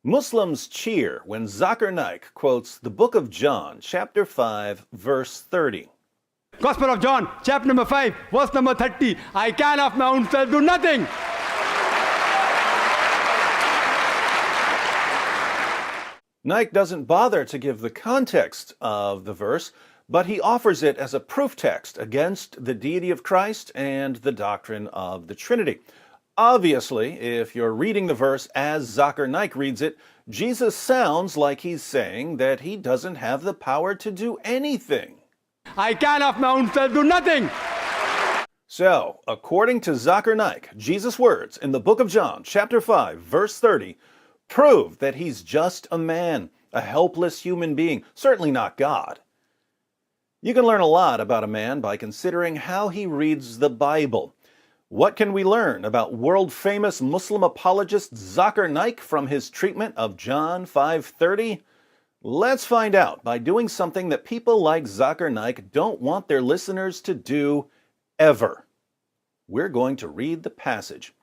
Muslims cheer when Zakir Naik quotes the book of John, chapter 5, verse 30. Gospel of John, chapter number 5, verse number 30. I can of my own self do nothing. Naik doesn't bother to give the context of the verse, but he offers it as a proof text against the deity of Christ and the doctrine of the Trinity. Obviously, if you're reading the verse as Zakir Naik reads it, Jesus sounds like he's saying that he doesn't have the power to do anything. I can of my own self do nothing. So, according to Zakir Naik, Jesus' words in the book of John, chapter 5, verse 30, prove that he's just a man, a helpless human being, certainly not God. You can learn a lot about a man by considering how he reads the Bible. What can we learn about world-famous Muslim apologist Zakir Naik from his treatment of John 5:30? Let's find out by doing something that people like Zakir Naik don't want their listeners to do ever. We're going to read the passage.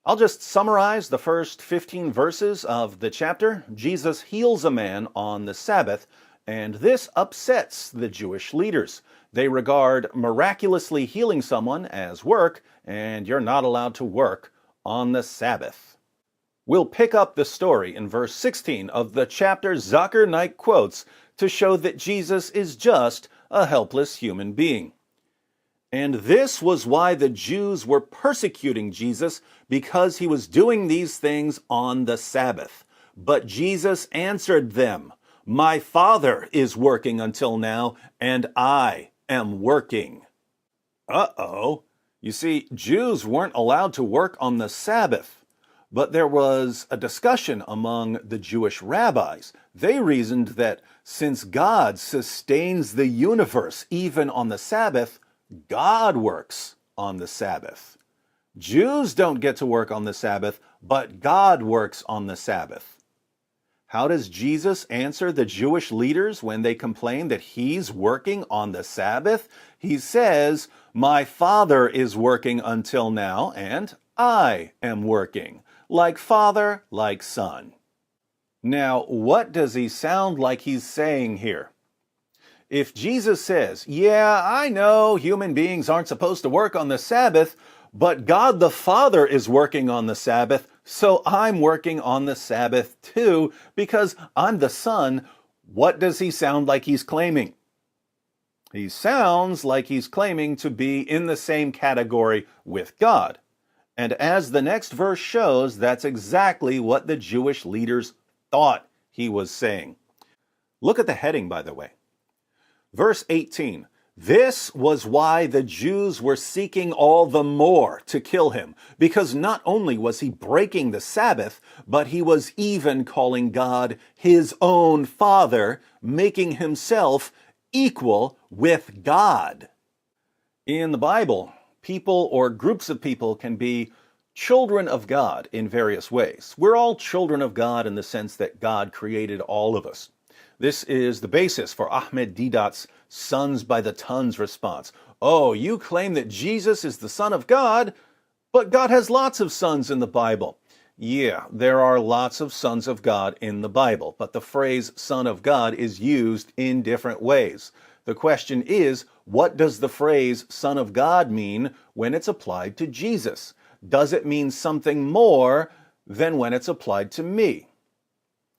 I'll just summarize the first 15 verses of the chapter. Jesus heals a man on the Sabbath, and this upsets the Jewish leaders. They regard miraculously healing someone as work, and you're not allowed to work on the Sabbath. We'll pick up the story in verse 16 of the chapter Zakir Naik quotes to show that Jesus is just a helpless human being. And this was why the Jews were persecuting Jesus, because he was doing these things on the Sabbath. But Jesus answered them, "My Father is working until now, and I am working." Uh-oh. You see, Jews weren't allowed to work on the Sabbath. But there was a discussion among the Jewish rabbis. They reasoned that since God sustains the universe even on the Sabbath, God works on the Sabbath. Jews don't get to work on the Sabbath, but God works on the Sabbath. How does Jesus answer the Jewish leaders when they complain that he's working on the Sabbath? He says, "My Father is working until now, and I am working." Like Father, like Son. Now, what does he sound like he's saying here? If Jesus says, "Yeah, I know human beings aren't supposed to work on the Sabbath, but God the Father is working on the Sabbath, so I'm working on the Sabbath too, because I'm the Son," what does he sound like he's claiming? He sounds like he's claiming to be in the same category with God. And as the next verse shows, that's exactly what the Jewish leaders thought he was saying. Look at the heading, by the way. Verse 18, "This was why the Jews were seeking all the more to kill him, because not only was he breaking the Sabbath, but he was even calling God his own Father, making himself equal with God." In the Bible, people or groups of people can be children of God in various ways. We're all children of God in the sense that God created all of us. This is the basis for Ahmed Deedat's sons by the tons response. Oh, you claim that Jesus is the Son of God, but God has lots of sons in the Bible. Yeah, there are lots of sons of God in the Bible, but the phrase Son of God is used in different ways. The question is, what does the phrase Son of God mean when it's applied to Jesus? Does it mean something more than when it's applied to me?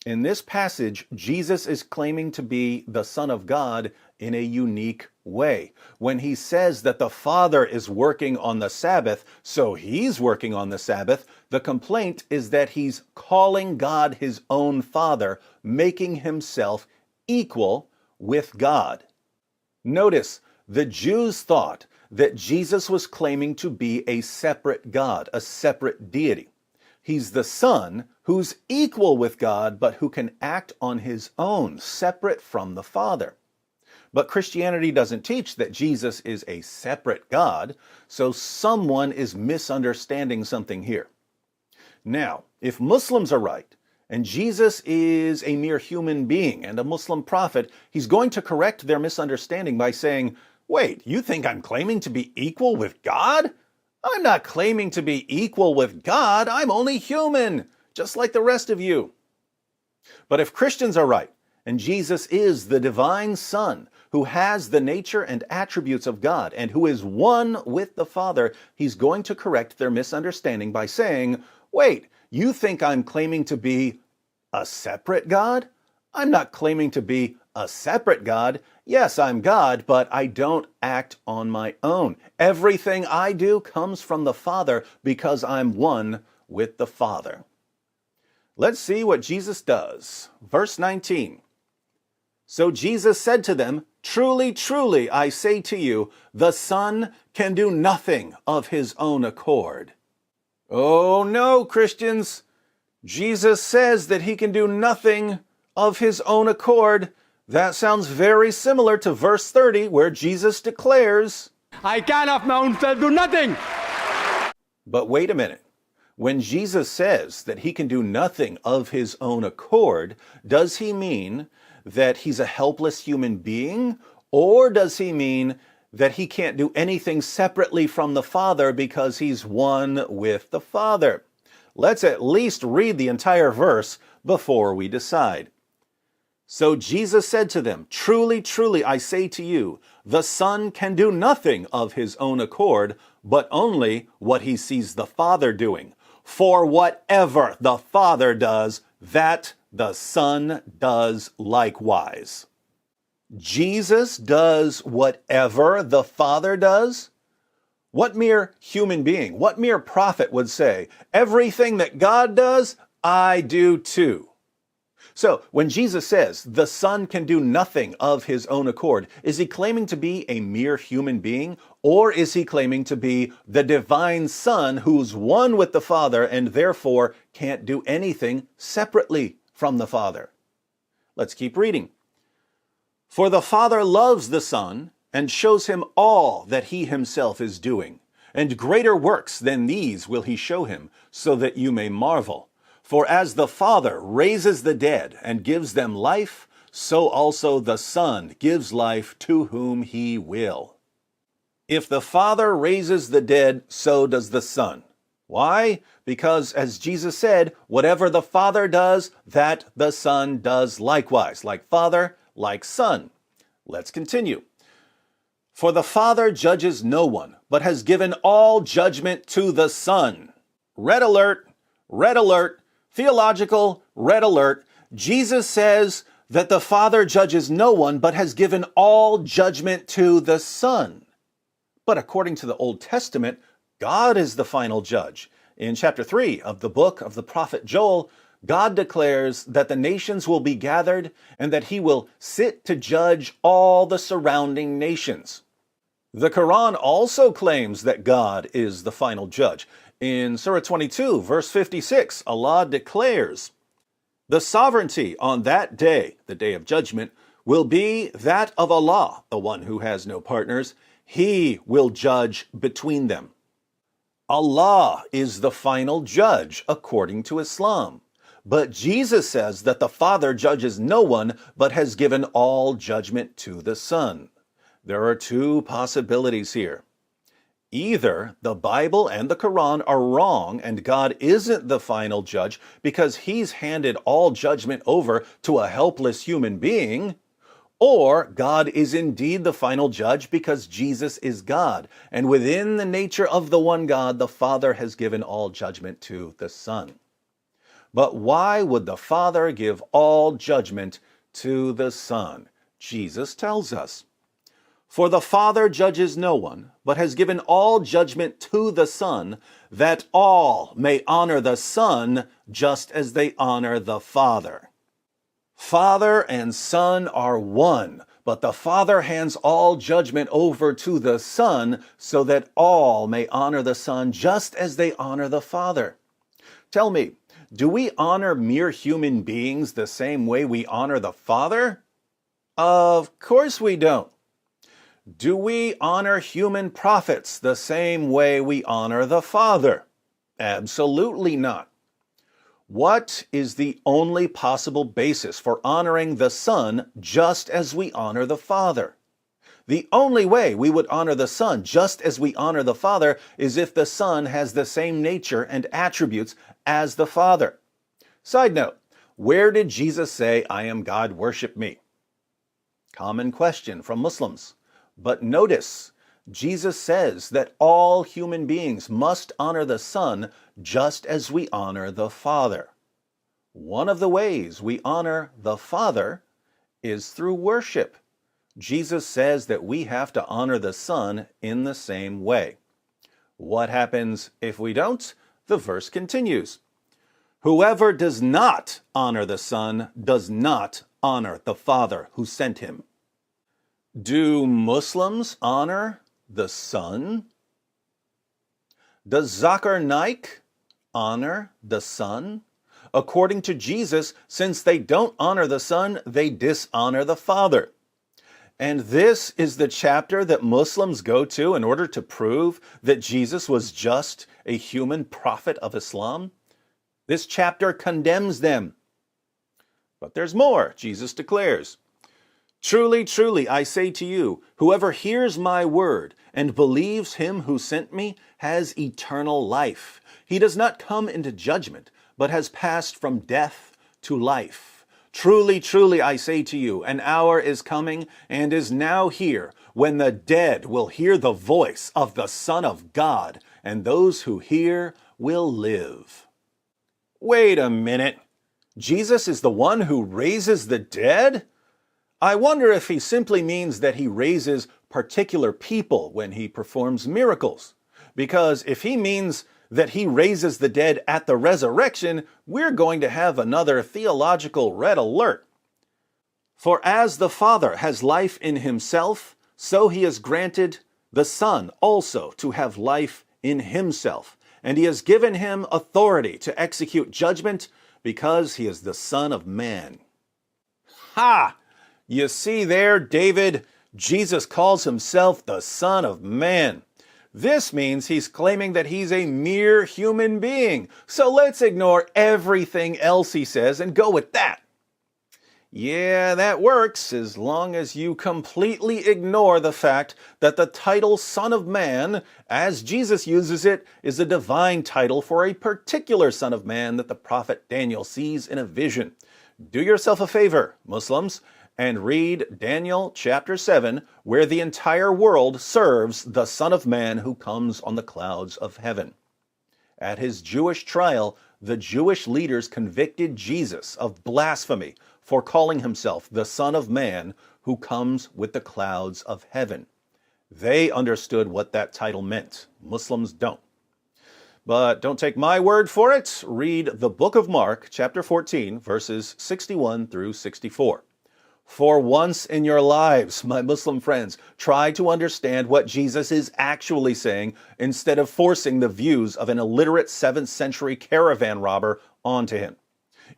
In this passage, Jesus is claiming to be the Son of God in a unique way. When he says that the Father is working on the Sabbath, so he's working on the Sabbath, the complaint is that he's calling God his own Father, making himself equal with God. Notice, the Jews thought that Jesus was claiming to be a separate God, a separate deity. He's the Son who's equal with God, but who can act on his own, separate from the Father. But Christianity doesn't teach that Jesus is a separate God, so someone is misunderstanding something here. Now, if Muslims are right, and Jesus is a mere human being and a Muslim prophet, he's going to correct their misunderstanding by saying, "Wait, you think I'm claiming to be equal with God? I'm not claiming to be equal with God. I'm only human, just like the rest of you." But if Christians are right, and Jesus is the divine Son who has the nature and attributes of God and who is one with the Father, he's going to correct their misunderstanding by saying, wait, you think I'm claiming to be a separate God? I'm not claiming to be a separate God. Yes, I'm God, but I don't act on my own. Everything I do comes from the Father because I'm one with the Father. Let's see what Jesus does. Verse 19. So Jesus said to them, truly, truly, I say to you, the Son can do nothing of his own accord. Oh no, Christians. Jesus says that he can do nothing of his own accord. That sounds very similar to verse 30, where Jesus declares, I can of my own self do nothing. But wait a minute. When Jesus says that he can do nothing of his own accord, does he mean that he's a helpless human being? Or does he mean that he can't do anything separately from the Father because he's one with the Father? Let's at least read the entire verse before we decide. So Jesus said to them, truly, truly, I say to you, the Son can do nothing of his own accord, but only what he sees the Father doing. For whatever the Father does, that the Son does likewise. Jesus does whatever the Father does? What mere human being, what mere prophet would say, everything that God does, I do too? So, when Jesus says the Son can do nothing of his own accord, is he claiming to be a mere human being? Or is he claiming to be the divine Son who's one with the Father and therefore can't do anything separately from the Father? Let's keep reading. For the Father loves the Son and shows him all that he himself is doing. And greater works than these will he show him, so that you may marvel. For as the Father raises the dead and gives them life, so also the Son gives life to whom he will. If the Father raises the dead, so does the Son. Why? Because, as Jesus said, whatever the Father does, that the Son does likewise. Like Father, like Son. Let's continue. For the Father judges no one, but has given all judgment to the Son. Red alert, red alert. Theological red alert. Jesus says that the Father judges no one, but has given all judgment to the Son. But according to the Old Testament, God is the final judge. In chapter 3 of the book of the prophet Joel, God declares that the nations will be gathered and that he will sit to judge all the surrounding nations. The Quran also claims that God is the final judge. In Surah 22, verse 56, Allah declares, the sovereignty on that day, the day of judgment, will be that of Allah, the one who has no partners. He will judge between them. Allah is the final judge according to Islam. But Jesus says that the Father judges no one, but has given all judgment to the Son. There are two possibilities here. Either the Bible and the Quran are wrong and God isn't the final judge because he's handed all judgment over to a helpless human being, or God is indeed the final judge because Jesus is God, and within the nature of the one God, the Father has given all judgment to the Son. But why would the Father give all judgment to the Son? Jesus tells us. For the Father judges no one, but has given all judgment to the Son, that all may honor the Son just as they honor the Father. Father and Son are one, but the Father hands all judgment over to the Son so that all may honor the Son just as they honor the Father. Tell me, do we honor mere human beings the same way we honor the Father? Of course we don't. Do we honor human prophets the same way we honor the Father? Absolutely not. What is the only possible basis for honoring the Son just as we honor the Father? The only way we would honor the Son just as we honor the Father is if the Son has the same nature and attributes as the Father. Side note, Where did Jesus say, I am God, worship me? Common question from Muslims. But notice, Jesus says that all human beings must honor the Son just as we honor the Father. One of the ways we honor the Father is through worship. Jesus says that we have to honor the Son in the same way. What happens if we don't? The verse continues. Whoever does not honor the Son does not honor the Father who sent him. Do Muslims honor the Son? Does Zakir Naik honor the Son? According to Jesus, since they don't honor the Son, they dishonor the Father. And this is the chapter that Muslims go to in order to prove that Jesus was just a human prophet of Islam. This chapter condemns them. But there's more. Jesus declares, Truly, truly, I say to you, whoever hears my word and believes him who sent me has eternal life. He does not come into judgment, but has passed from death to life. Truly, truly, I say to you, an hour is coming and is now here when the dead will hear the voice of the Son of God, and those who hear will live. Wait a minute. Jesus is the one who raises the dead? I wonder if he simply means that he raises particular people when he performs miracles. Because if he means that he raises the dead at the resurrection, we're going to have another theological red alert. For as the Father has life in himself, so he has granted the Son also to have life in himself. And he has given him authority to execute judgment because he is the Son of Man. Ha! You see there, David, Jesus calls himself the Son of Man. This means he's claiming that he's a mere human being. So let's ignore everything else he says and go with that. Yeah, that works as long as you completely ignore the fact that the title Son of Man, as Jesus uses it, is a divine title for a particular Son of Man that the prophet Daniel sees in a vision. Do yourself a favor, Muslims, and read Daniel chapter 7, where the entire world serves the Son of Man who comes on the clouds of heaven. At his Jewish trial, the Jewish leaders convicted Jesus of blasphemy for calling himself the Son of Man who comes with the clouds of heaven. They understood what that title meant. Muslims don't. But don't take my word for it. Read the book of Mark, chapter 14, verses 61 through 64. For once in your lives, my Muslim friends, try to understand what Jesus is actually saying instead of forcing the views of an illiterate 7th century caravan robber onto him.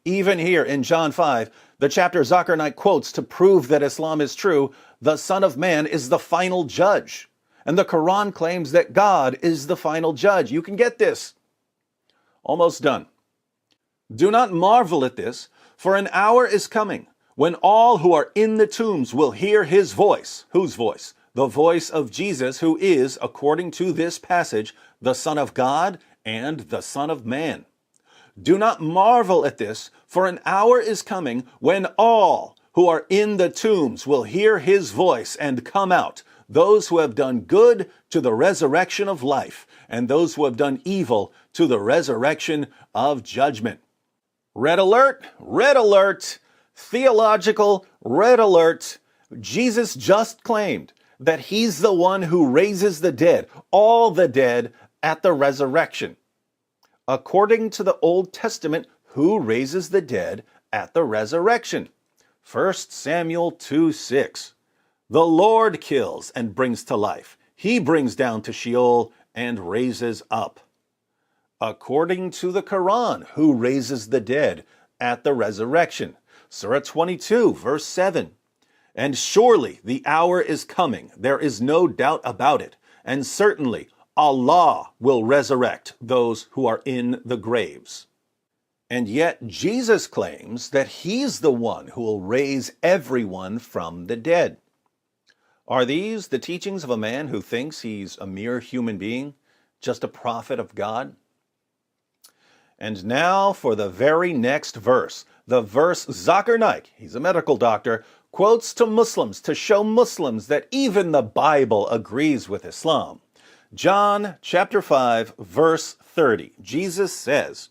Even here in John 5, the chapter Zakir Naik quotes to prove that Islam is true, the Son of Man is the final judge. And the Quran claims that God is the final judge. You can get this. Almost done. Do not marvel at this, for an hour is coming when all who are in the tombs will hear his voice. Whose voice? The voice of Jesus, who is, according to this passage, the Son of God and the Son of Man. Do not marvel at this, for an hour is coming when all who are in the tombs will hear his voice and come out, those who have done good to the resurrection of life, and those who have done evil to the resurrection of judgment. Red alert, red alert. Theological red alert. Jesus just claimed that he's the one who raises the dead, all the dead, at the resurrection. According to the Old Testament, who raises the dead at the resurrection? 1 Samuel 2:6. The Lord kills and brings to life. He brings down to Sheol and raises up. According to the Quran, who raises the dead at the resurrection? Surah 22, verse 7. And surely the hour is coming, there is no doubt about it, and certainly Allah will resurrect those who are in the graves. And yet Jesus claims that he's the one who will raise everyone from the dead. Are these the teachings of a man who thinks he's a mere human being, just a prophet of God? And now for the very next verse, The verse Zakir Naik, he's a medical doctor, quotes to Muslims to show Muslims that even the Bible agrees with Islam. John chapter 5, verse 30. Jesus says,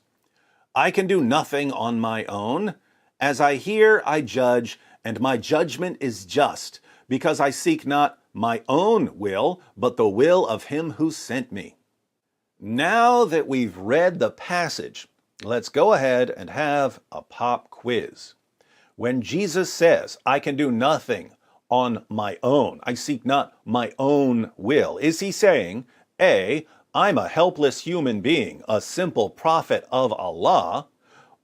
"I can do nothing on my own. As I hear, I judge, and my judgment is just, because I seek not my own will, but the will of him who sent me." Now that we've read the passage, let's go ahead and have a pop quiz. When Jesus says, "I can do nothing on my own, I seek not my own will," is he saying, A, I'm a helpless human being, a simple prophet of Allah,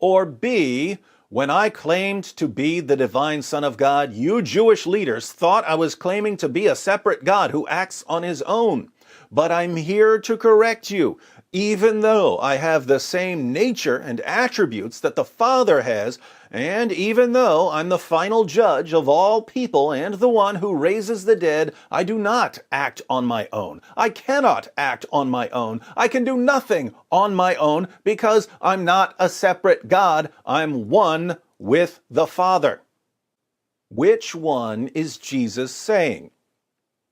or B, when I claimed to be the divine Son of God, you Jewish leaders thought I was claiming to be a separate God who acts on his own. But I'm here to correct you. Even though I have the same nature and attributes that the Father has, and even though I'm the final judge of all people and the one who raises the dead, I do not act on my own. I cannot act on my own. I can do nothing on my own because I'm not a separate God. I'm one with the Father. Which one is Jesus saying?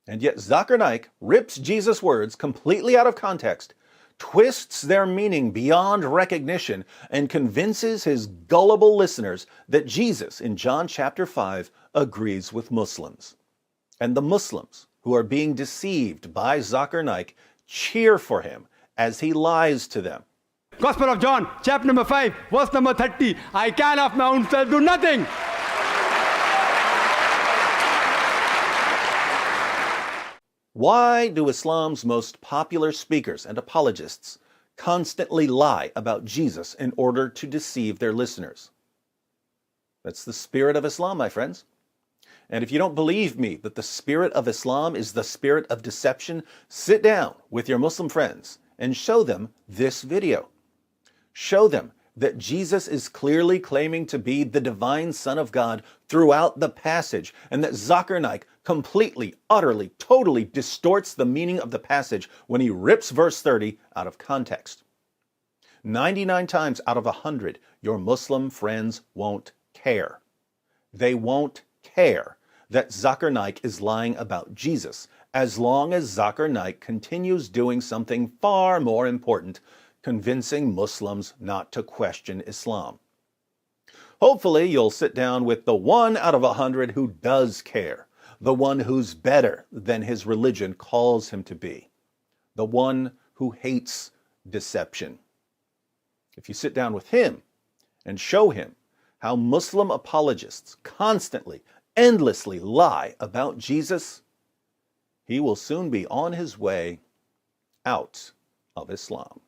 And yet Zakir Naik rips Jesus' words completely out of context, twists their meaning beyond recognition, and convinces his gullible listeners that Jesus in John chapter 5 agrees with Muslims. And the Muslims who are being deceived by Zakir Naik cheer for him as he lies to them. Gospel of John, chapter number 5, verse number 30. I can of my own self do nothing. Why do Islam's most popular speakers and apologists constantly lie about Jesus in order to deceive their listeners? That's the spirit of Islam, my friends. And if you don't believe me that the spirit of Islam is the spirit of deception, sit down with your Muslim friends and show them this video. Show them that Jesus is clearly claiming to be the divine Son of God throughout the passage, and that Zakir Naik completely, utterly, totally distorts the meaning of the passage when he rips verse 30 out of context. 99 times out of 100, your Muslim friends won't care. They won't care that Zakir Naik is lying about Jesus, as long as Zakir Naik continues doing something far more important, convincing Muslims not to question Islam. Hopefully, you'll sit down with the 1 out of 100 who does care, the one who's better than his religion calls him to be, the one who hates deception. If you sit down with him and show him how Muslim apologists constantly, endlessly lie about Jesus, he will soon be on his way out of Islam.